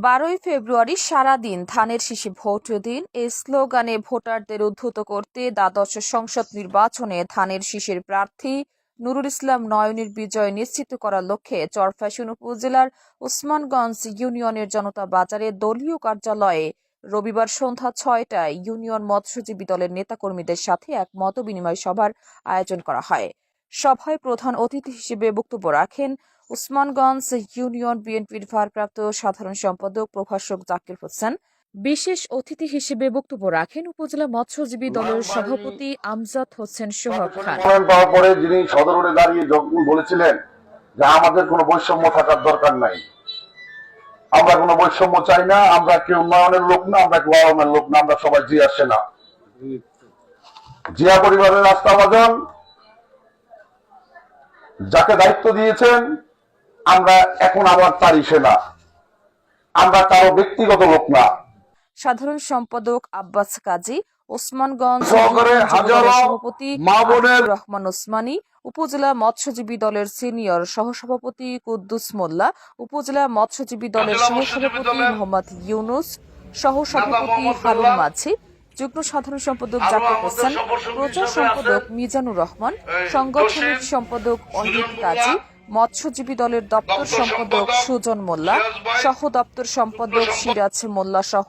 12ই ফেব্রুয়ারি সারাদিন ধানের শীষে ভোট দিন এই স্লোগানে ভোটারদের উদ্ধৃত করতে দ্বাদশ সংসদ নির্বাচনে ধানের শীষের প্রার্থী নুরুল ইসলাম নয়নের বিজয় নিশ্চিত করার লক্ষ্যে চরফ্যাশন উপজেলার ওসমানগঞ্জ ইউনিয়নের জনতা বাজারে দলীয় কার্যালয়ে রবিবার সন্ধ্যা 6টায় ইউনিয়ন মৎস্যজীবী দলের নেতাকর্মীদের সাথে এক মতবিনিময় সভার আয়োজন করা হয়। সভায় প্রধান অতিথি হিসেবে বক্তব্য রাখেন ওসমানগঞ্জ ইউনিয়ন বিএনপির ভারপ্রাপ্ত সাধারণ সম্পাদক প্রভাষক জাকির হোসেন। বিশেষ অতিথি হিসেবে বক্তব্য রাখেন উপজেলা মৎস্যজীবী দলের সভাপতি আমজাদ হোসেন সোহাগ খান। পরে যিনি সদরে দাঁড়িয়ে যখন বলেছিলেন যে আমাদের কোনো বৈষম্য থাকার দরকার নাই, আমরা কোনো বৈষম্য চাই না, আমরা কেউ উন্নয়নের লোক না, আমরা কেউ আওয়ামের লোক না, আমরা সবাই জিয়া সেনা, জিয়া পরিবারের আস্থাভাজন, যাকে দায়িত্ব দিয়েছেন আমরা এখন আবার তারই সেনা, আমরা কারো ব্যক্তিগত লোক না। সাধারণ সম্পাদক আব্বাস কাজী, ওসমানগঞ্জ সভাপতি রহমান ওসমানী, উপজেলা মৎস্যজীবী দলের সিনিয়র সহসভাপতি কুদ্দুস মোল্লা, উপজেলা মৎস্যজীবী দলের সহসভাপতি মোহাম্মদ ইউনুস, সহসভাপতি হারুন মাঝি, যুগ্ম সাধারণ সম্পাদক জাকির হোসেন, প্রচার সম্পাদক মিজানুর রহমান, সাংগঠনিক সম্পাদক অহিদ কাজী, মৎস্যজীবী দলের দপ্তর সম্পাদক সুজন মোল্লা, সহ দপ্তর সম্পাদক সিরাজ মোল্লা সহ